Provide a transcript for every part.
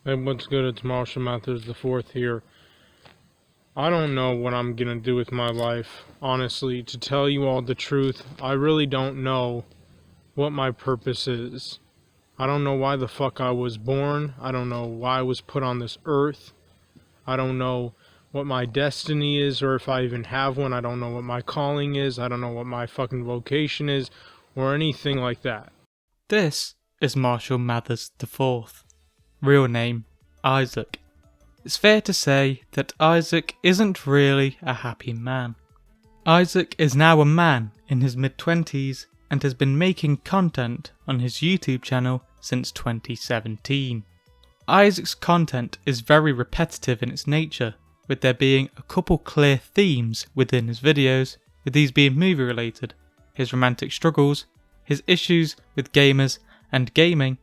Hey, what's good? It's Marshall Mathers the fourth here. I don't know what I'm gonna do with my life. Honestly, to tell you all the truth, I really don't know what my purpose is. I don't know why the fuck I was born. I don't know why I was put on this earth. I don't know what my destiny is, or if I even have one. I don't know what my calling is. I don't know what my fucking vocation is, or anything like that. This is Marshall Mathers IV, real name Isaac. It's fair to say that Isaac isn't really a happy man. Isaac is now a man in his mid-20s and has been making content on his YouTube channel since 2017. Isaac's content is very repetitive in its nature, with there being a couple clear themes within his videos, with these being movie related, his romantic struggles, his issues with gamers and gaming,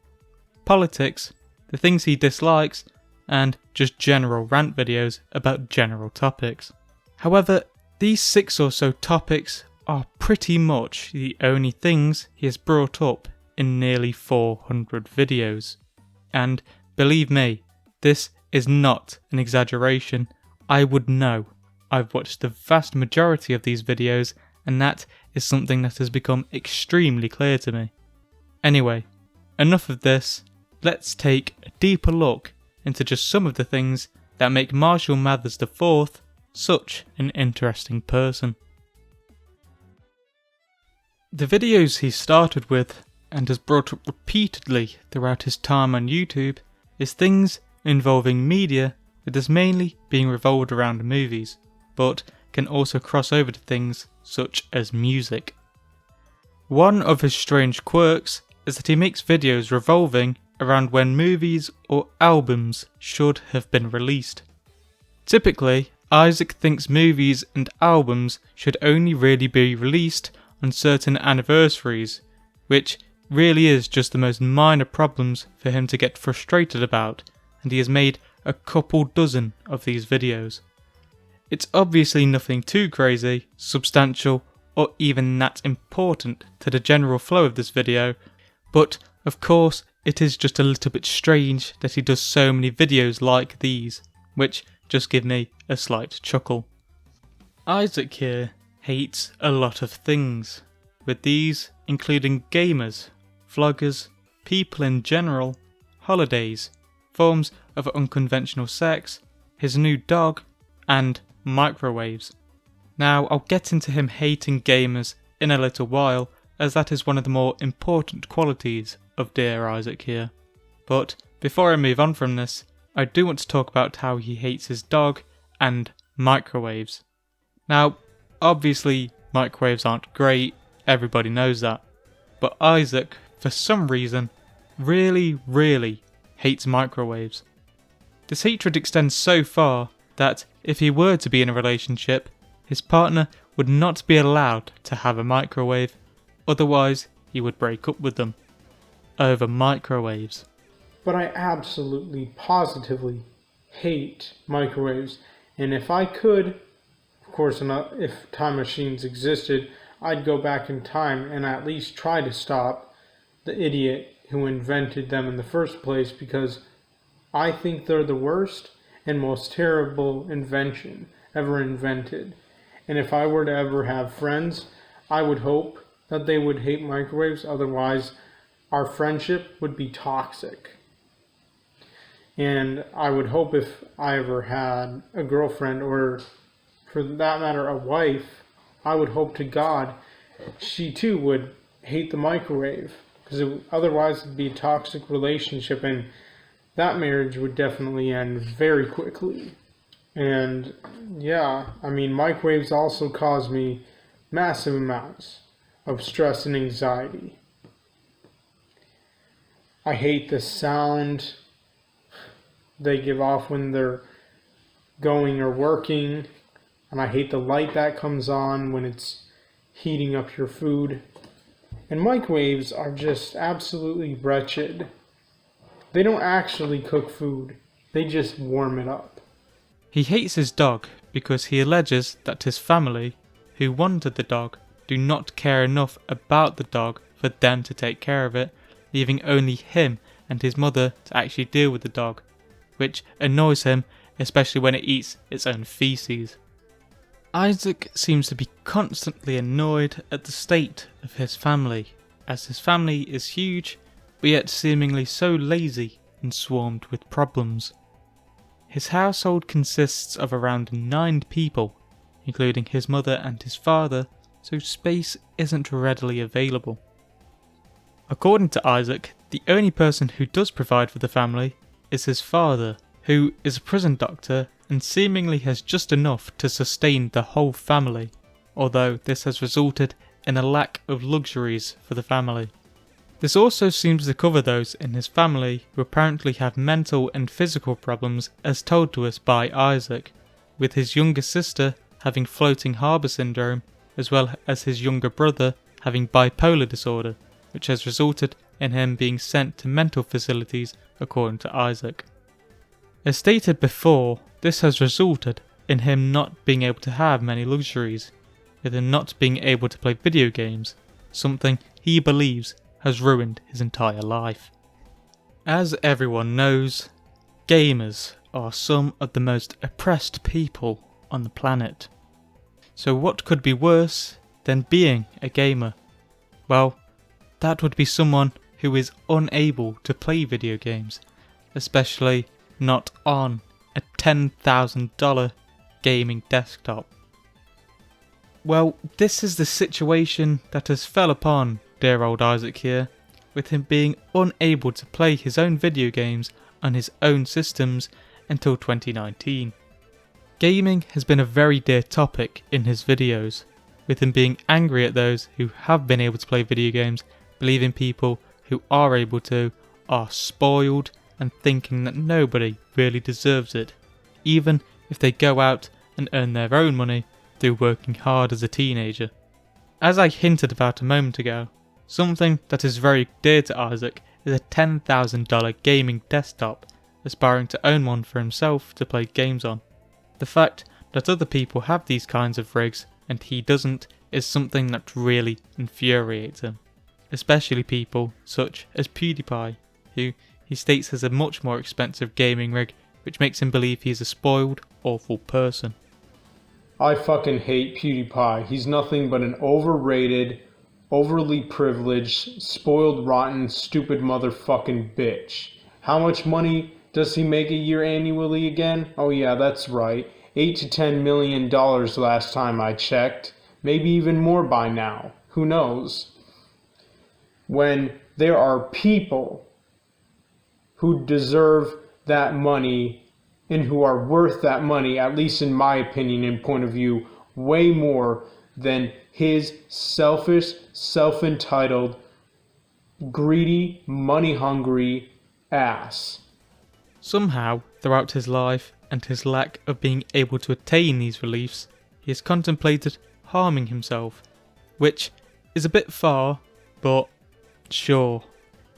politics, the things he dislikes, and just general rant videos about general topics. However, these 6 or so topics are pretty much the only things he has brought up in nearly 400 videos. And believe me, this is not an exaggeration. I would know. I've watched the vast majority of these videos, and that is something that has become extremely clear to me. Anyway, enough of this. Let's take a deeper look into just some of the things that make Marshall Mathers IV such an interesting person. The videos he started with, and has brought up repeatedly throughout his time on YouTube, is things involving media, with this mainly being revolved around movies, but can also cross over to things such as music. One of his strange quirks is that he makes videos revolving around when movies or albums should have been released. Typically, Isaac thinks movies and albums should only really be released on certain anniversaries, which really is just the most minor problems for him to get frustrated about, and he has made a couple dozen of these videos. It's obviously nothing too crazy, substantial, or even that important to the general flow of this video, but of course it is just a little bit strange that he does so many videos like these, which just give me a slight chuckle. Isaac here hates a lot of things, with these including gamers, vloggers, people in general, holidays, forms of unconventional sex, his new dog, and microwaves. Now, I'll get into him hating gamers in a little while, as that is one of the more important qualities of dear Isaac here. But before I move on from this, I do want to talk about how he hates his dog and microwaves. Now, obviously microwaves aren't great, everybody knows that, but Isaac, for some reason, really hates microwaves. This hatred extends so far that if he were to be in a relationship, his partner would not be allowed to have a microwave, otherwise he would break up with them over microwaves. But I absolutely, positively hate microwaves. And if I could, of course, if time machines existed, I'd go back in time and at least try to stop the idiot who invented them in the first place, because I think they're the worst and most terrible invention ever invented. And if I were to ever have friends, I would hope that they would hate microwaves, otherwise our friendship would be toxic. And I would hope if I ever had a girlfriend, or for that matter a wife, I would hope to God she too would hate the microwave, because otherwise it'd be a toxic relationship, and that marriage would definitely end very quickly. And yeah, I mean, microwaves also cause me massive amounts of stress and anxiety. I hate the sound they give off when they're going or working, and I hate the light that comes on when it's heating up your food. And microwaves are just absolutely wretched. They don't actually cook food, they just warm it up. He hates his dog because he alleges that his family, who wanted the dog, do not care enough about the dog for them to take care of it, leaving only him and his mother to actually deal with the dog, which annoys him, especially when it eats its own feces. Isaac seems to be constantly annoyed at the state of his family, as his family is huge, but yet seemingly so lazy and swarmed with problems. His household consists of around 9 people, including his mother and his father, so space isn't readily available. According to Isaac, the only person who does provide for the family is his father, who is a prison doctor and seemingly has just enough to sustain the whole family, although this has resulted in a lack of luxuries for the family. This also seems to cover those in his family who apparently have mental and physical problems as told to us by Isaac, with his younger sister having floating harbour syndrome, as well as his younger brother having bipolar disorder, which has resulted in him being sent to mental facilities according to Isaac. As stated before, this has resulted in him not being able to have many luxuries, with him not being able to play video games, something he believes has ruined his entire life. As everyone knows, gamers are some of the most oppressed people on the planet. So what could be worse than being a gamer? Well, that would be someone who is unable to play video games, especially not on a $10,000 gaming desktop. Well, this is the situation that has fell upon dear old Isaac here, with him being unable to play his own video games on his own systems until 2019. Gaming has been a very dear topic in his videos, with him being angry at those who have been able to play video games, believing people who are able to are spoiled and thinking that nobody really deserves it, even if they go out and earn their own money through working hard as a teenager. As I hinted about a moment ago, something that is very dear to Isaac is a $10,000 gaming desktop, aspiring to own one for himself to play games on. The fact that other people have these kinds of rigs and he doesn't is something that really infuriates him, especially people such as PewDiePie, who he states has a much more expensive gaming rig, which makes him believe he's a spoiled, awful person. I fucking hate PewDiePie. He's nothing but an overrated, overly privileged, spoiled, rotten, stupid motherfucking bitch. How much money does he make a year annually again? Oh yeah, that's right. $8 to $10 million last time I checked. Maybe even more by now. Who knows? When there are people who deserve that money and who are worth that money, at least in my opinion and point of view, way more than his selfish, self-entitled, greedy, money-hungry ass. Somehow, throughout his life and his lack of being able to attain these reliefs, he has contemplated harming himself, which is a bit far, but sure.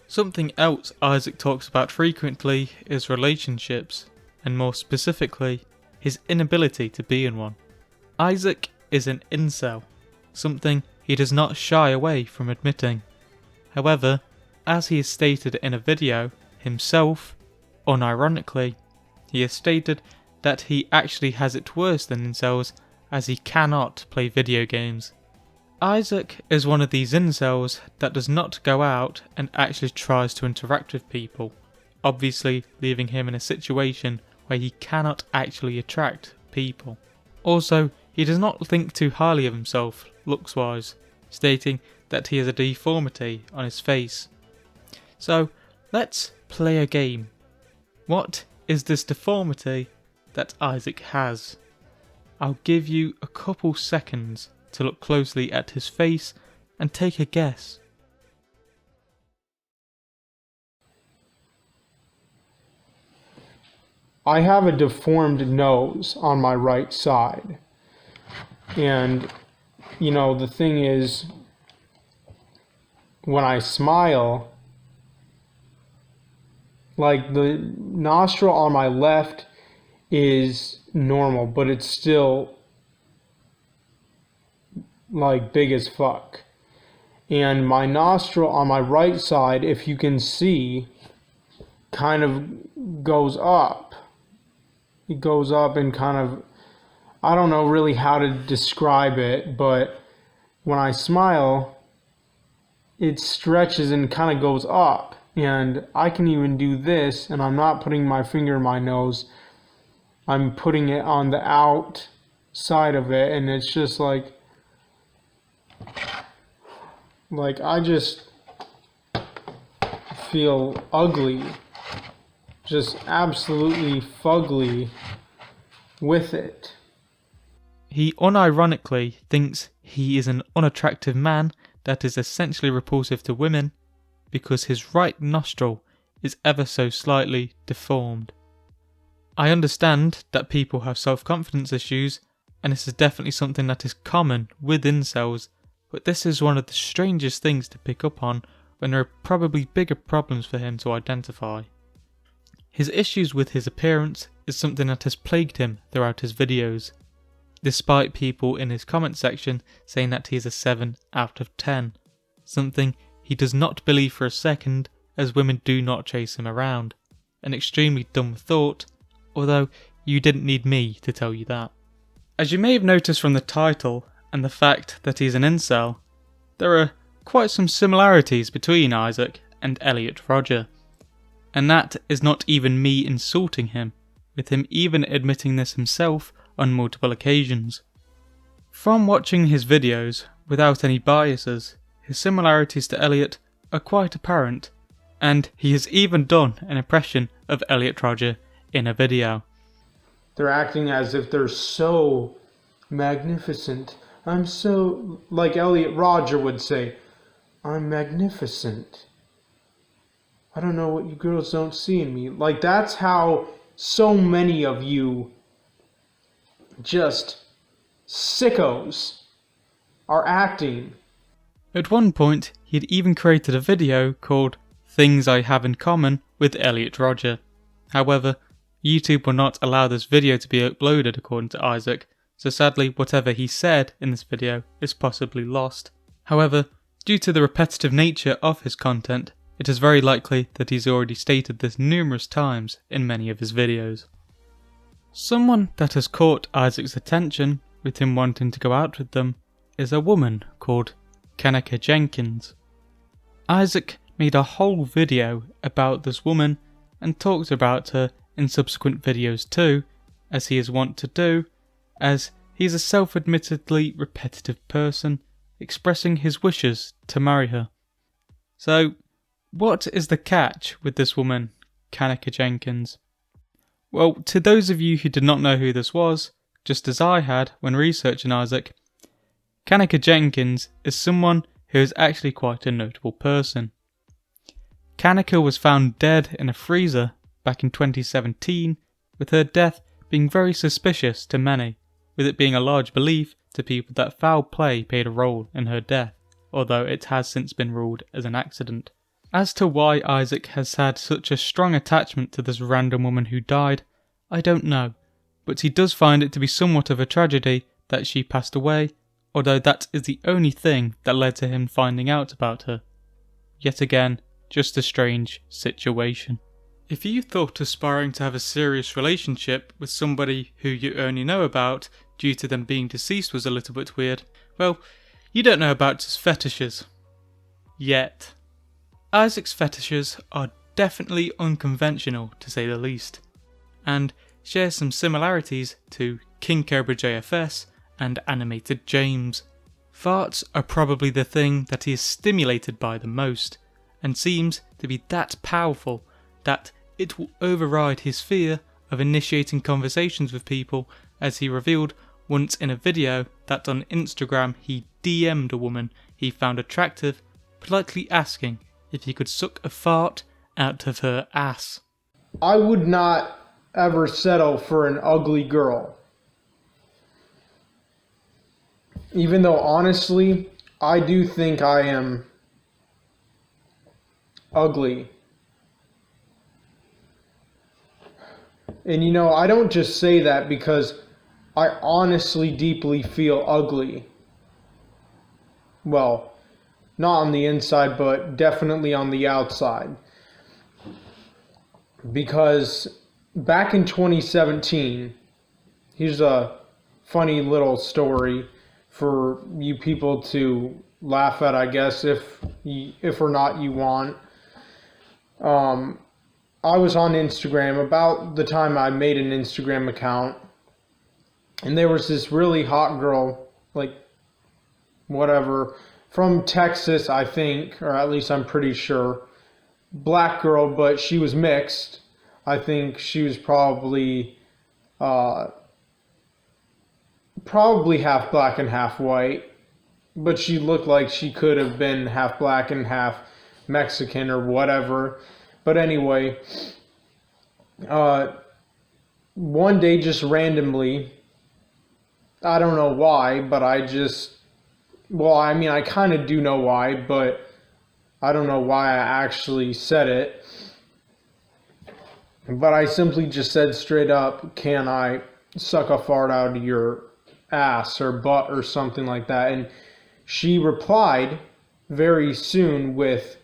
Something else Isaac talks about frequently is relationships, and more specifically, his inability to be in one. Isaac is an incel, something he does not shy away from admitting. However, as he has stated in a video himself, unironically, he has stated that he actually has it worse than incels as he cannot play video games. Isaac is one of these incels that does not go out and actually tries to interact with people, obviously leaving him in a situation where he cannot actually attract people. Also, he does not think too highly of himself looks-wise, stating that he has a deformity on his face. So, let's play a game. What is this deformity that Isaac has? I'll give you a couple seconds to look closely at his face and take a guess. I have a deformed nose on my right side. And, the thing is, when I smile, like the nostril on my left is normal, but it's still like big as fuck. And my nostril on my right side, if you can see, kind of goes up. it goes up and kind of, I don't know really how to describe it, but when I smile, it stretches and kind of goes up. And I can even do this, and I'm not putting my finger in my nose. I'm putting it on the outside of it, and it's just like I just feel ugly, just absolutely fugly with it. He unironically thinks he is an unattractive man that is essentially repulsive to women because his right nostril is ever so slightly deformed. I understand that people have self-confidence issues, and this is definitely something that is common with incels, but this is one of the strangest things to pick up on when there are probably bigger problems for him to identify. His issues with his appearance is something that has plagued him throughout his videos, despite people in his comment section saying that he is a 7 out of 10, something he does not believe for a second, as women do not chase him around. An extremely dumb thought, although you didn't need me to tell you that. As you may have noticed from the title and the fact that he's an incel, there are quite some similarities between Isaac and Elliot Rodger, and that is not even me insulting him, with him even admitting this himself on multiple occasions. From watching his videos without any biases, his similarities to Elliot are quite apparent, and he has even done an impression of Elliot Rodger in a video. They're acting as if they're so magnificent. I'm so, like Elliot Rodger would say, I'm magnificent. I don't know what you girls don't see in me. Like, that's how so many of you just sickos are acting. At one point, he had even created a video called Things I Have in Common with Elliot Rodger. However, YouTube will not allow this video to be uploaded according to Isaac, so sadly whatever he said in this video is possibly lost. However, due to the repetitive nature of his content, it is very likely that he's already stated this numerous times in many of his videos. Someone that has caught Isaac's attention with him wanting to go out with them is a woman called Kanaka Jenkins. Isaac made a whole video about this woman and talked about her in subsequent videos too, as he is wont to do, as he's a self-admittedly repetitive person expressing his wishes to marry her. So, what is the catch with this woman, Kanaka Jenkins? Well, to those of you who did not know who this was, just as I had when researching Isaac, Kanaka Jenkins is someone who is actually quite a notable person. Kanaka was found dead in a freezer back in 2017, with her death being very suspicious to many, with it being a large belief to people that foul play played a role in her death, although it has since been ruled as an accident. As to why Isaac has had such a strong attachment to this random woman who died, I don't know, but he does find it to be somewhat of a tragedy that she passed away, although that is the only thing that led to him finding out about her. Yet again, just a strange situation. If you thought aspiring to have a serious relationship with somebody who you only know about due to them being deceased was a little bit weird, well, you don't know about his fetishes. Yet. Isaac's fetishes are definitely unconventional, to say the least, and share some similarities to King Cobra JFS and Animated James. Farts are probably the thing that he is stimulated by the most, and seems to be that powerful that it will override his fear of initiating conversations with people, as he revealed once in a video that on Instagram he DM'd a woman he found attractive, politely asking if he could suck a fart out of her ass. I would not ever settle for an ugly girl. Even though honestly, I do think I am ugly. And you know, I don't just say that because I honestly deeply feel ugly. Well, not on the inside, but definitely on the outside. Because back in 2017, here's a funny little story for you people to laugh at, I guess, if or not you want. I was on Instagram about the time I made an Instagram account, and there was this really hot girl, like, whatever, from Texas, I think, or at least I'm pretty sure. Black girl, but she was mixed. I think she was probably half black and half white, but she looked like she could have been half black and half Mexican or whatever. But anyway, one day just randomly, I don't know why, but I kind of do know why, but I don't know why I actually said it. But I simply just said straight up, can I suck a fart out of your ass or butt or something like that? And she replied very soon with,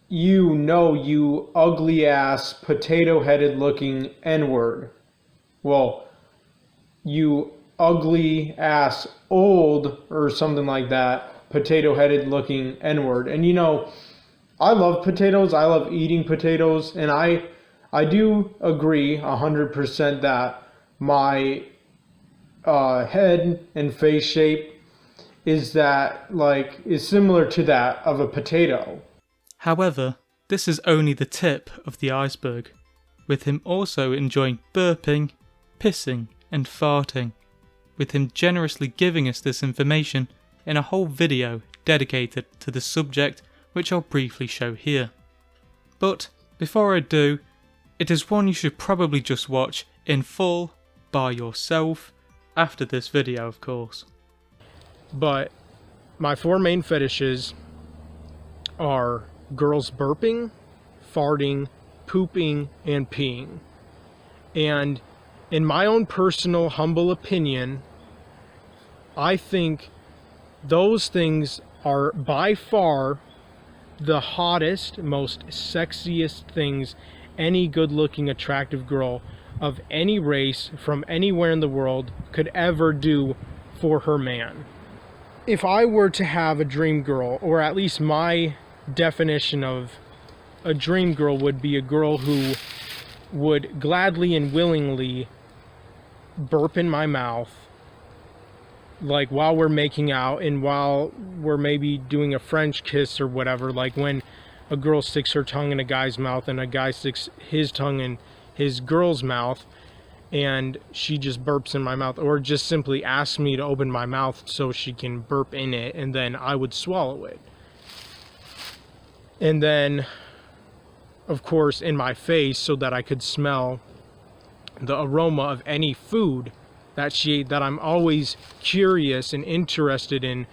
you ugly ass, potato headed looking N-word. Well, you ugly ass old or something like that, potato headed looking N-word. And I love potatoes. I love eating potatoes. And I do agree 100% that my head and face shape is similar to that of a potato. However, this is only the tip of the iceberg, with him also enjoying burping, pissing and farting, with him generously giving us this information in a whole video dedicated to the subject, which I'll briefly show here. But before I do, it is one you should probably just watch in full by yourself, after this video of course. But my 4 main fetishes are girls burping, farting, pooping, and peeing. And in my own personal humble opinion, I think those things are by far the hottest, most sexiest things any good-looking, attractive girl of any race from anywhere in the world could ever do for her man. If I were to have a dream girl, or at least my definition of a dream girl would be a girl who would gladly and willingly burp in my mouth, like while we're making out and while we're maybe doing a French kiss or whatever, like when a girl sticks her tongue in a guy's mouth and a guy sticks his tongue in his girl's mouth and she just burps in my mouth, or just simply asks me to open my mouth so she can burp in it, and then I would swallow it. And then, of course, in my face so that I could smell the aroma of any food that she ate, that I'm always curious and interested in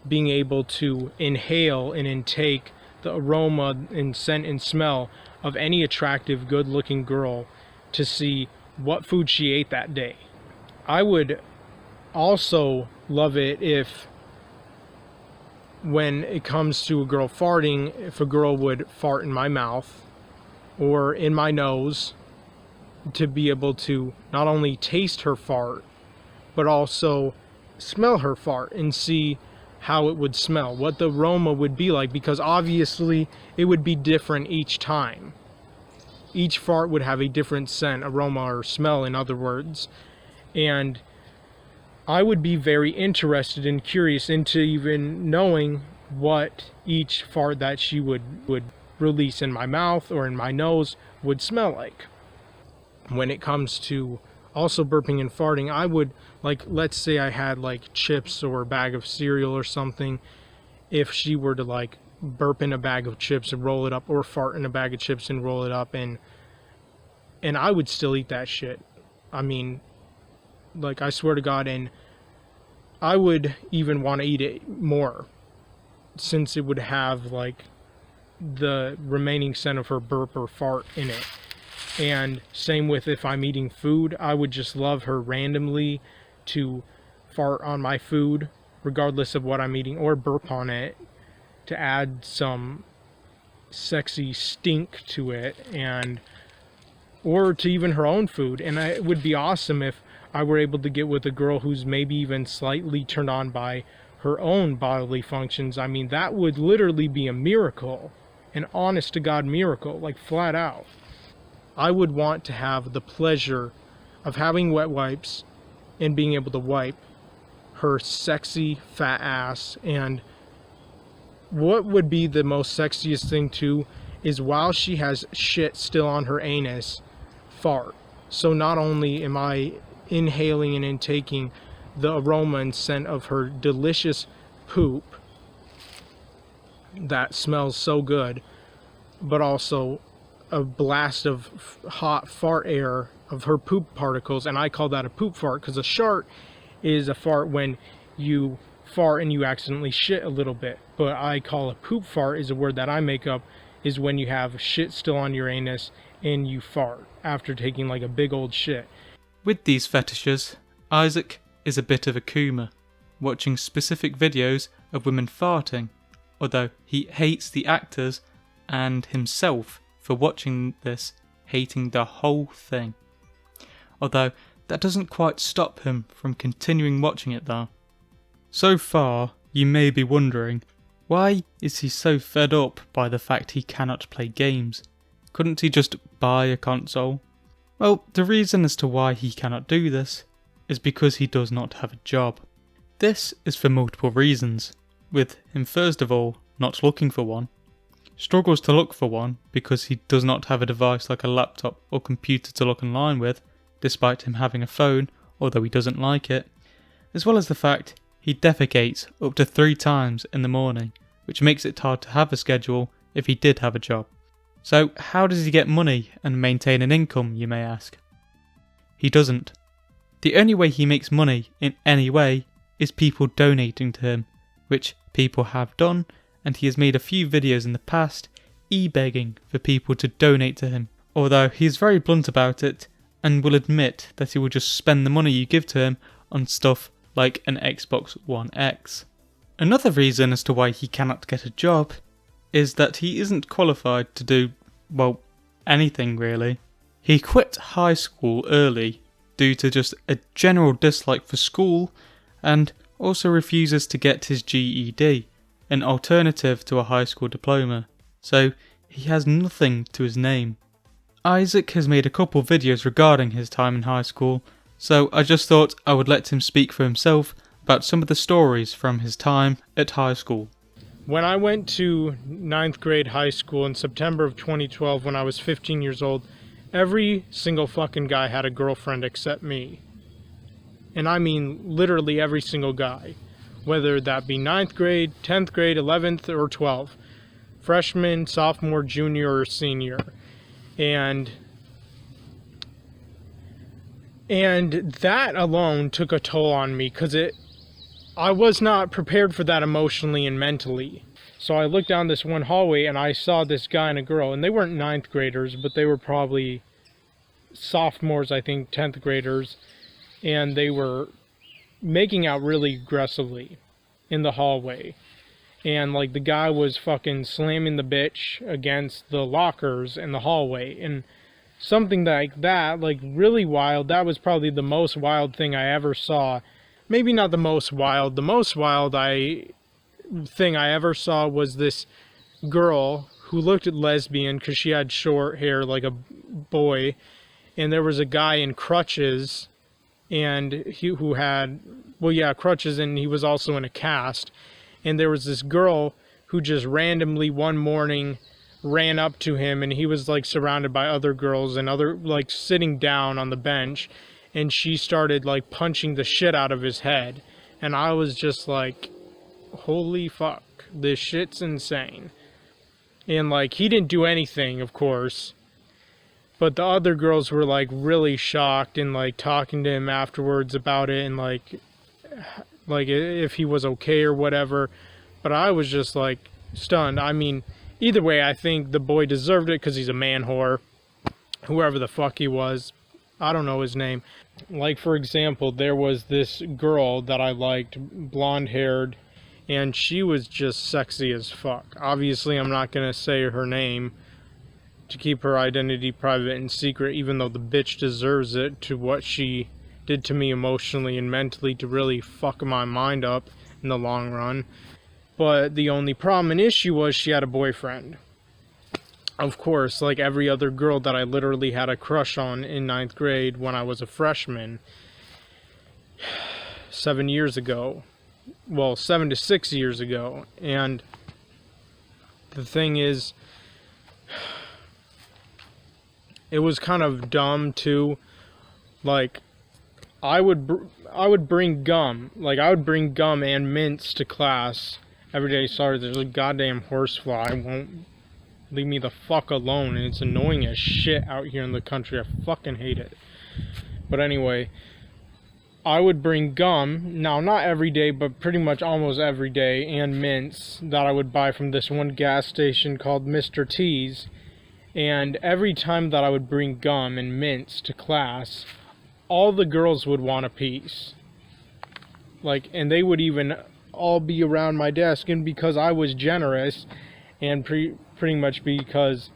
being able to inhale and intake the aroma and scent and smell of any attractive, good-looking girl to see what food she ate that day. I would also love it if, when it comes to a girl farting, if a girl would fart in my mouth or in my nose, to be able to not only taste her fart, but also smell her fart and see how it would smell, what the aroma would be like, because obviously it would be different each time. Each fart would have a different scent, aroma, or smell, in other words. And I would be very interested and curious into even knowing what each fart that she would release in my mouth or in my nose would smell like. When it comes to also burping and farting, I would, like, let's say I had like chips or a bag of cereal or something, if she were to like burp in a bag of chips and roll it up, or fart in a bag of chips and roll it up, and I would still eat that shit. I mean, like, I swear to God, and I would even want to eat it more, since it would have like the remaining scent of her burp or fart in it. And same with if I'm eating food, I would just love her randomly to fart on my food, regardless of what I'm eating, or burp on it to add some sexy stink to it. And or to even her own food. And it would be awesome if I were able to get with a girl who's maybe even slightly turned on by her own bodily functions. I mean, that would literally be a miracle, an honest to God miracle, like flat out. I would want to have the pleasure of having wet wipes and being able to wipe her sexy fat ass. And what would be the most sexiest thing too is while she has shit still on her anus, fart. So not only am I inhaling and intaking the aroma and scent of her delicious poop that smells so good, but also a blast of hot fart air of her poop particles. And I call that a poop fart, because a shart is a fart when you fart and you accidentally shit a little bit, but I call a poop fart is a word that I make up, is when you have shit still on your anus and you fart after taking like a big old shit. With these fetishes, Isaac is a bit of a coomer, watching specific videos of women farting, although he hates the actors and himself for watching this, hating the whole thing. Although that doesn't quite stop him from continuing watching it though. So far, you may be wondering, why is he so fed up by the fact he cannot play games? Couldn't he just buy a console? Well, the reason as to why he cannot do this is because he does not have a job. This is for multiple reasons, with him first of all not looking for one, struggles to look for one because he does not have a device like a laptop or computer to look online with, despite him having a phone, although he doesn't like it, as well as the fact he defecates up to 3 times in the morning, which makes it hard to have a schedule if he did have a job. So how does he get money and maintain an income, you may ask? He doesn't. The only way he makes money in any way is people donating to him, which people have done, and he has made a few videos in the past e-begging for people to donate to him, although he is very blunt about it and will admit that he will just spend the money you give to him on stuff like an Xbox One X. Another reason as to why he cannot get a job is that he isn't qualified to do, well, anything really. He quit high school early due to just a general dislike for school, and also refuses to get his GED, an alternative to a high school diploma, so he has nothing to his name. Isaac has made a couple videos regarding his time in high school, so I just thought I would let him speak for himself about some of the stories from his time at high school. When I went to 9th grade high school in September of 2012 when I was 15 years old, every single fucking guy had a girlfriend except me. And I mean literally every single guy. Whether that be 9th grade, 10th grade, 11th, or 12th. Freshman, sophomore, junior, or senior. And that alone took a toll on me, because I was not prepared for that emotionally and mentally. So I looked down this one hallway and I saw this guy and a girl, and they weren't 9th graders, but they were probably sophomores, I think, 10th graders, and they were making out really aggressively in the hallway. And like the guy was fucking slamming the bitch against the lockers in the hallway, and something like that, like really wild. That was probably the most wild thing I ever saw. Maybe not the most wild. The most wild thing I ever saw was this girl who looked lesbian because she had short hair like a boy, and there was a guy in crutches, and who had, well, yeah, crutches, and he was also in a cast. And there was this girl who just randomly one morning ran up to him, and he was like surrounded by other girls and other, like, sitting down on the bench, and she started like punching the shit out of his head. And I was just like, holy fuck, this shit's insane. And like, he didn't do anything, of course, but the other girls were like really shocked and like talking to him afterwards about it, and like if he was okay or whatever. But I was just like stunned. I mean, either way, I think the boy deserved it because he's a man whore, whoever the fuck he was. I don't know his name. Like, for example, there was this girl that I liked, blonde haired, and she was just sexy as fuck. Obviously, I'm not gonna say her name, to keep her identity private and secret, even though the bitch deserves it to what she did to me emotionally and mentally to really fuck my mind up in the long run. But the only problem and issue was she had a boyfriend. Of course, like every other girl that I literally had a crush on in 9th grade when I was a freshman 7 years ago. Well, 7 to 6 years ago. And the thing is, it was kind of dumb too. Like, I would bring gum. Like, I would bring gum and mints to class every day. Sorry, there's a goddamn horsefly. Won't leave me the fuck alone, and it's annoying as shit out here in the country. I fucking hate it. But anyway, I would bring gum, now not every day, but pretty much almost every day, and mints that I would buy from this one gas station called Mr. T's. And every time that I would bring gum and mints to class, all the girls would want a piece. Like, and they would even all be around my desk, and because I was generous, and pretty much because,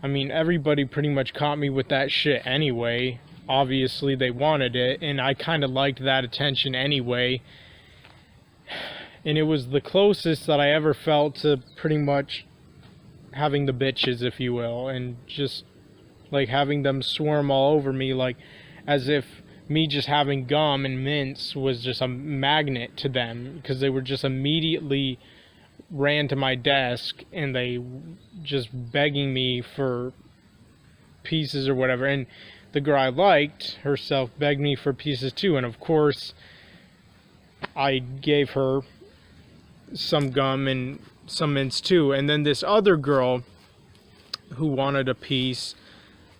I mean, everybody pretty much caught me with that shit anyway. Obviously, they wanted it, and I kind of liked that attention anyway. And it was the closest that I ever felt to pretty much having the bitches, if you will, and just, like, having them swarm all over me, like, as if me just having gum and mints was just a magnet to them, because they were just immediately ran to my desk and they just begging me for pieces or whatever. And the girl I liked herself begged me for pieces too, and of course I gave her some gum and some mints too. And then this other girl who wanted a piece,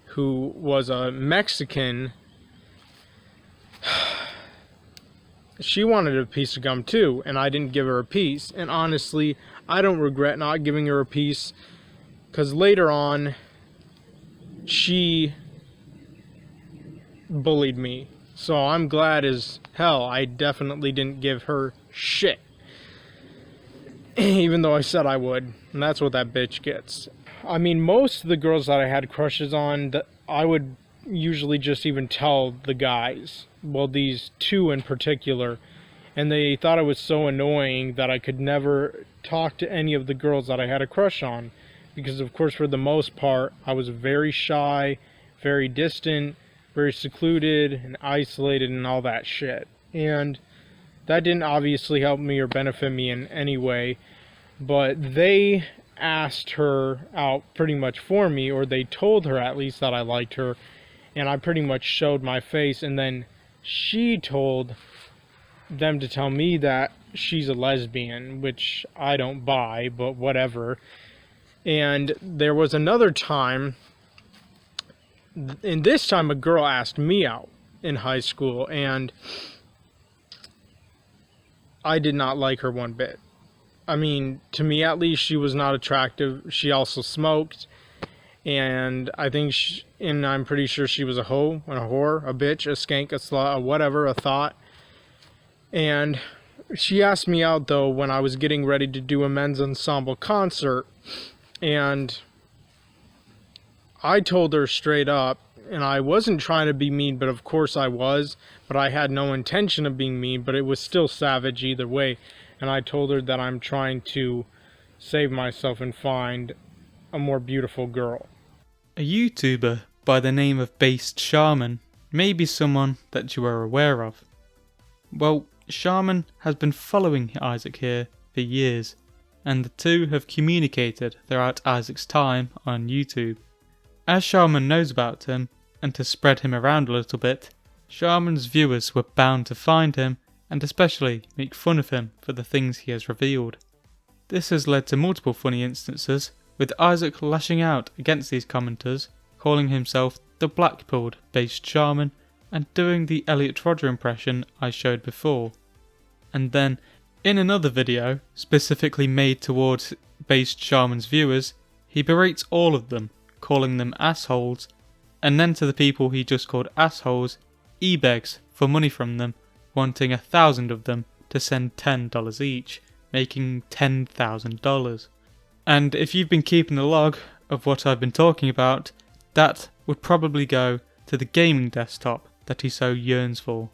who was a Mexican, she wanted a piece of gum too, and I didn't give her a piece. And honestly, I don't regret not giving her a piece, because later on, she bullied me. So I'm glad as hell I definitely didn't give her shit. Even though I said I would. And that's what that bitch gets. I mean, most of the girls that I had crushes on, I would usually just even tell the guys. Well, these two in particular. And they thought it was so annoying that I could never talk to any of the girls that I had a crush on. Because, of course, for the most part, I was very shy, very distant, very secluded, and isolated, and all that shit. And that didn't obviously help me or benefit me in any way. But they asked her out pretty much for me, or they told her at least that I liked her. And I pretty much showed my face, and then she told them to tell me that she's a lesbian, which I don't buy, but whatever. And there was another time, and this time a girl asked me out in high school, and I did not like her one bit. I mean, to me at least, she was not attractive. She also smoked, and I think and I'm pretty sure she was a hoe, a whore, a bitch, a skank, a slut, a whatever, a thought. And she asked me out, though, when I was getting ready to do a men's ensemble concert. And I told her straight up, and I wasn't trying to be mean, but of course I was. But I had no intention of being mean, but it was still savage either way. And I told her that I'm trying to save myself and find a more beautiful girl. A YouTuber by the name of Shaman may be someone that you are aware of. Well, Shaman has been following Isaac here for years, and the two have communicated throughout Isaac's time on YouTube. As Shaman knows about him, and to spread him around a little bit, Shaman's viewers were bound to find him and especially make fun of him for the things he has revealed. This has led to multiple funny instances, with Isaac lashing out against these commenters, calling himself the Blackpool-based Shaman, and doing the Elliot Rodger impression I showed before. And then, in another video, specifically made towards based Shaman's viewers, he berates all of them, calling them assholes, and then to the people he just called assholes, he begs for money from them, wanting 1,000 of them to send $10 each, making $10,000. And if you've been keeping a log of what I've been talking about, that would probably go to the gaming desktop that he so yearns for.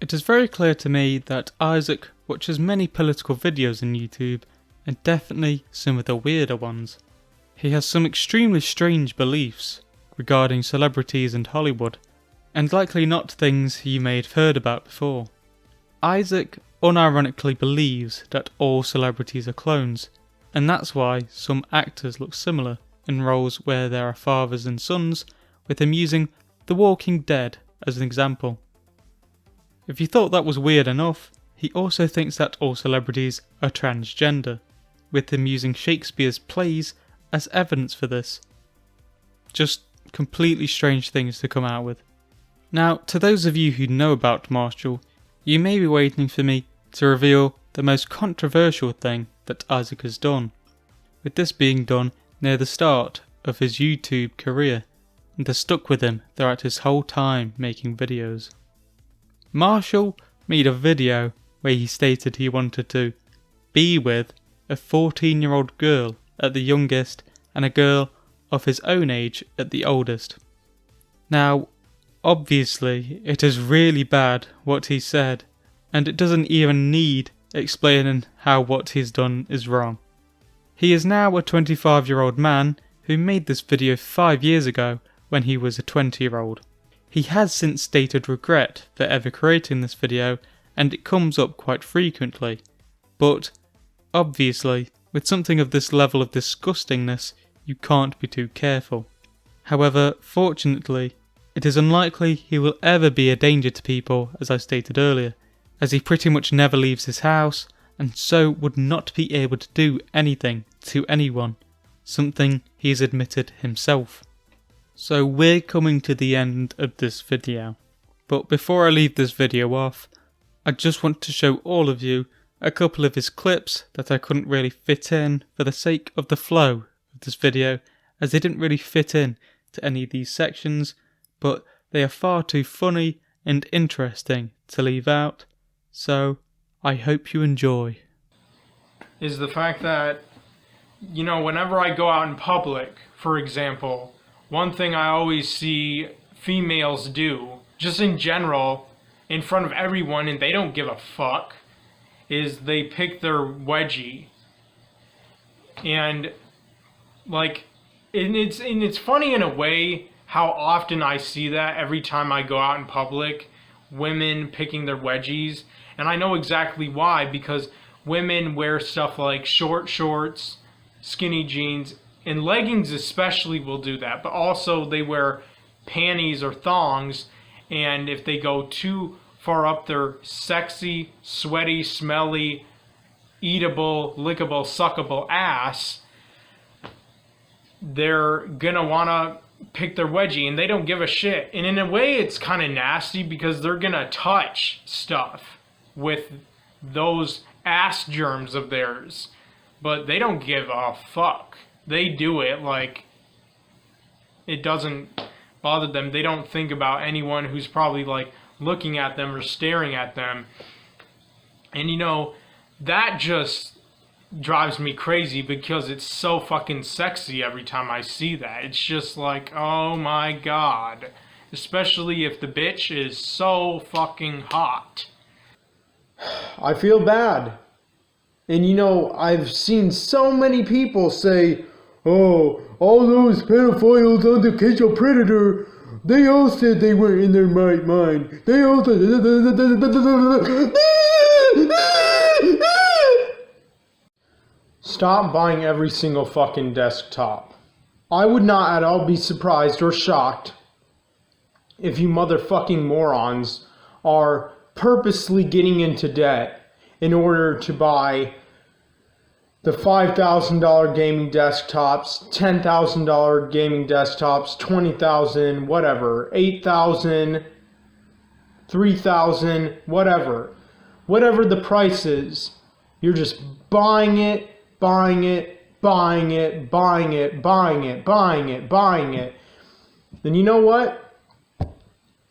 It is very clear to me that Isaac watches many political videos on YouTube, and definitely some of the weirder ones. He has some extremely strange beliefs regarding celebrities and Hollywood, and likely not things you may have heard about before. Isaac unironically believes that all celebrities are clones, and that's why some actors look similar in roles where there are fathers and sons, with him using The Walking Dead as an example. If you thought that was weird enough, he also thinks that all celebrities are transgender, with him using Shakespeare's plays as evidence for this. Just completely strange things to come out with. Now, to those of you who know about Marshall, you may be waiting for me to reveal the most controversial thing that Isaac has done, with this being done near the start of his YouTube career, and has stuck with him throughout his whole time making videos. Marshall made a video where he stated he wanted to be with a 14-year-old girl at the youngest and a girl of his own age at the oldest. Now, obviously, it is really bad what he said, and it doesn't even need explaining how what he's done is wrong. He is now a 25-year-old man who made this video 5 years ago when he was a 20-year-old. He has since stated regret for ever creating this video, and it comes up quite frequently, but obviously, with something of this level of disgustingness, you can't be too careful. However, fortunately, it is unlikely he will ever be a danger to people, as I stated earlier, as he pretty much never leaves his house, and so would not be able to do anything to anyone, something he has admitted himself. So we're coming to the end of this video, but before I leave this video off, I just want to show all of you a couple of his clips that I couldn't really fit in for the sake of the flow of this video, as they didn't really fit in to any of these sections, but they are far too funny and interesting to leave out, so I hope you enjoy. Is the fact that, whenever I go out in public, for example, one thing I always see females do, just in general, in front of everyone, and they don't give a fuck, is they pick their wedgie. And it's funny in a way how often I see that every time I go out in public, women picking their wedgies. And I know exactly why, because women wear stuff like short shorts, skinny jeans, and leggings especially will do that, but also they wear panties or thongs, and if they go too far up their sexy, sweaty, smelly, eatable, lickable, suckable ass, they're gonna wanna pick their wedgie, and they don't give a shit. And in a way it's kind of nasty, because they're gonna touch stuff with those ass germs of theirs, but they don't give a fuck. They do it like it doesn't bother them. They don't think about anyone who's probably looking at them or staring at them. And that just drives me crazy, because it's so fucking sexy every time I see that. It's just like, oh my god. Especially if the bitch is so fucking hot. I feel bad. And I've seen so many people say, oh, all those pedophiles on the Casual Predator, they all said they weren't in their right mind. They all said... Stop buying every single fucking desktop. I would not at all be surprised or shocked if you motherfucking morons are purposely getting into debt in order to buy the $5,000 gaming desktops, $10,000 gaming desktops, $20,000, whatever, $8,000, $3,000, whatever. Whatever the price is, you're just buying it, buying it, buying it, buying it, buying it, buying it, buying it. Then you know what?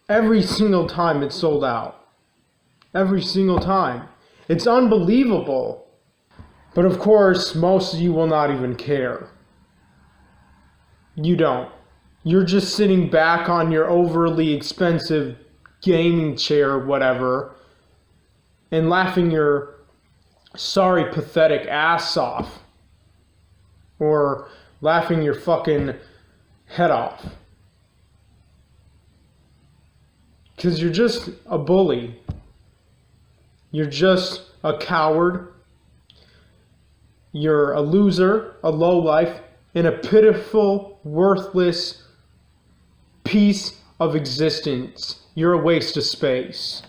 Every single time it's sold out. Every single time. It's unbelievable. But of course, most of you will not even care. You don't. You're just sitting back on your overly expensive gaming chair or whatever and laughing your sorry, pathetic ass off. Or laughing your fucking head off. Because you're just a bully. You're just a coward. You're a loser, a lowlife, and a pitiful, worthless piece of existence. You're a waste of space.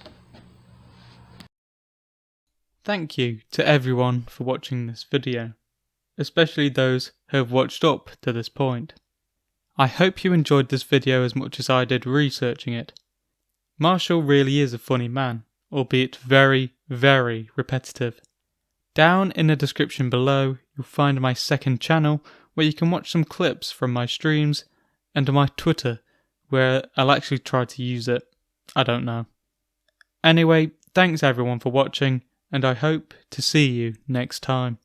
Thank you to everyone for watching this video, especially those who have watched up to this point. I hope you enjoyed this video as much as I did researching it. Marshall really is a funny man, albeit very, very repetitive. Down in the description below, you'll find my second channel where you can watch some clips from my streams, and my Twitter where I'll actually try to use it. I don't know. Anyway, thanks everyone for watching, and I hope to see you next time.